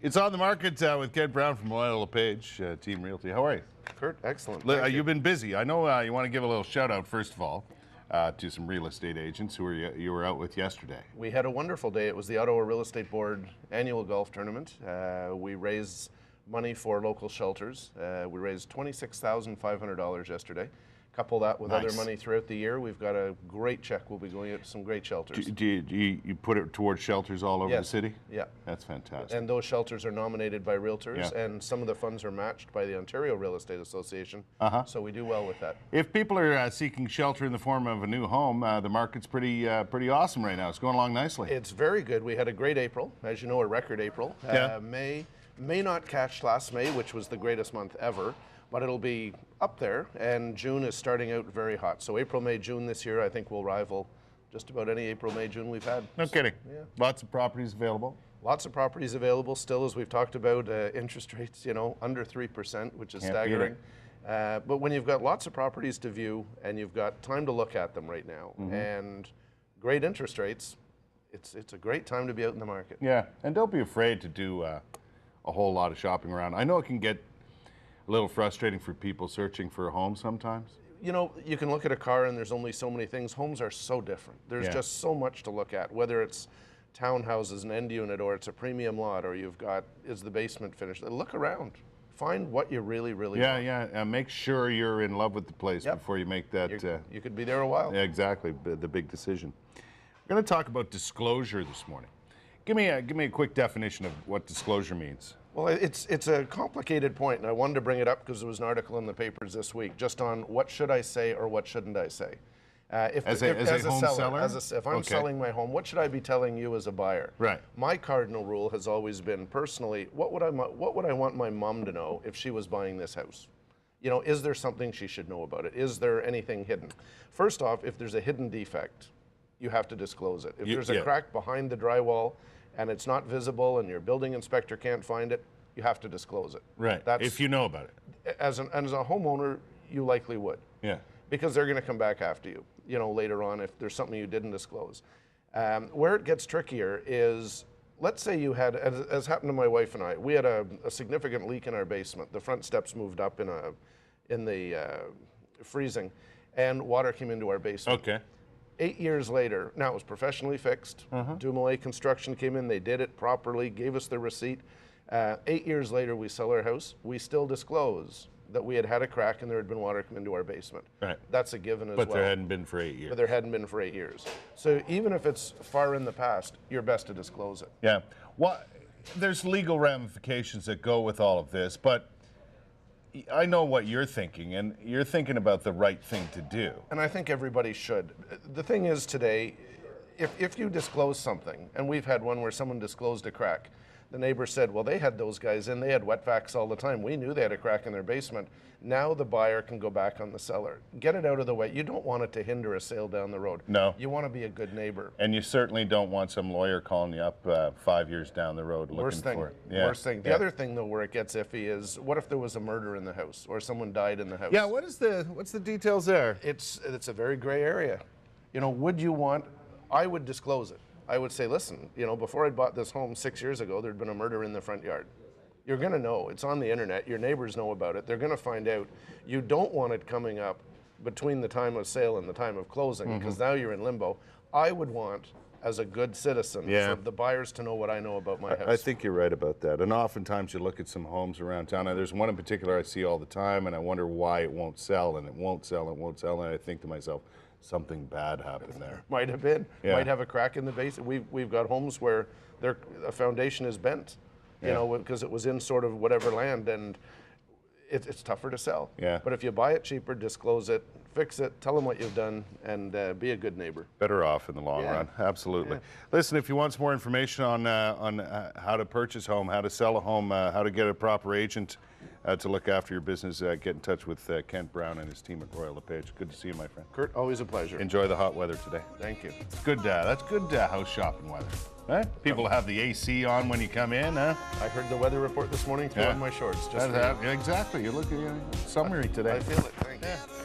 It's on the market with Kent Browne from LePage, Team Realty. How are you? Kurt, excellent. You've been busy. I know you want to give a little shout out, first of all, to some real estate agents who you were out with yesterday. We had a wonderful day. It was the Ottawa Real Estate Board annual golf tournament. We raised money for local shelters. We raised $26,500 yesterday. Couple that with other money throughout the year, we've got a great check. We'll be going out to some great shelters. Do you put it towards shelters all over the city? Yeah. That's fantastic. And those shelters are nominated by realtors, and some of the funds are matched by the Ontario Real Estate Association. So we do well with that. If people are seeking shelter in the form of a new home, the market's pretty awesome right now. It's going along nicely. It's very good. We had a great April, as you know, a record April. May not catch last May, which was the greatest month ever, but it'll be up there, and June is starting out very hot. So April, May, June this year, I think will rival just about any April, May, June we've had. No kidding. Yeah. Lots of properties available. Lots of properties available still, as we've talked about, interest rates, under 3%, which is staggering. But when you've got lots of properties to view and you've got time to look at them right now, and great interest rates, it's a great time to be out in the market. Yeah, and don't be afraid to do a whole lot of shopping around. I know it can get a little frustrating for people searching for a home sometimes. You can look at a car and there's only so many things. Homes are so different. There's just so much to look at, whether it's townhouses, an end unit, or it's a premium lot, or is the basement finished. Look around. Find what you really want. Yeah. Make sure you're in love with the place before you make that. You could be there a while. Yeah, exactly, the big decision. We're going to talk about disclosure this morning. Give me a quick definition of what disclosure means. Well, it's a complicated point, and I wanted to bring it up because there was an article in the papers this week just on what should I say or what shouldn't I say. As a home seller? If I'm selling my home, what should I be telling you as a buyer? Right. My cardinal rule has always been, personally, what would I want my mom to know if she was buying this house? Is there something she should know about it? Is there anything hidden? First off, if there's a hidden defect, you have to disclose it. If there's a crack behind the drywall and it's not visible and your building inspector can't find it, you have to disclose it. Right, if you know about it. As a homeowner, you likely would. Yeah. Because they're going to come back after you, later on if there's something you didn't disclose. Where it gets trickier is, let's say you had, as happened to my wife and I, we had a significant leak in our basement. The front steps moved up in the freezing, and water came into our basement. Okay. 8 years later, now it was professionally fixed. Dumoulin Construction came in, they did it properly, gave us the receipt. 8 years later, we sell our house. We still disclose that we had a crack and there had been water come into our basement. Right. That's a given as well. But there hadn't been for 8 years. But there hadn't been for 8 years. So even if it's far in the past, you're best to disclose it. Yeah. Well, there's legal ramifications that go with all of this, but I know what you're thinking, and you're thinking about the right thing to do. And I think everybody should. The thing is today, if you disclose something, and we've had one where someone disclosed a crack, the neighbor said, well, they had those guys in, they had wet vacs all the time. We knew they had a crack in their basement. Now the buyer can go back on the seller. Get it out of the way. You don't want it to hinder a sale down the road. No. You want to be a good neighbor. And you certainly don't want some lawyer calling you up 5 years down the road looking for it. Worst thing. The other thing, though, where it gets iffy is, what if there was a murder in the house or someone died in the house? Yeah, what's the details there? It's a very gray area. Would you want, I would disclose it. I would say, listen, before I bought this home 6 years ago, there'd been a murder in the front yard. You're going to know. It's on the internet. Your neighbors know about it. They're going to find out. You don't want it coming up between the time of sale and the time of closing, because now you're in limbo. I would want, as a good citizen, for the buyers to know what I know about my house. I think you're right about that. And oftentimes you look at some homes around town. Now, there's one in particular I see all the time, and I wonder why it won't sell, and it won't sell, and it won't sell. And I think to myself, something bad happened there. Might have been. Might have a crack in the basement. We've got homes where a foundation is bent, because it was in sort of whatever land, and it's tougher to sell. Yeah. But if you buy it cheaper, disclose it, fix it, tell them what you've done, and be a good neighbor. Better off in the long run. Absolutely. Listen, if you want some more information on how to purchase a home, how to sell a home, how to get a proper agent to look after your business, get in touch with Kent Browne and his team at LePage. Good to see you, my friend. Kurt, always a pleasure. Enjoy the hot weather today. Thank you. It's good. That's good house shopping weather. Right? People have the AC on when you come in, huh? I heard the weather report this morning, threw on my shorts. Exactly. You're looking summery today. I feel it. Thank you.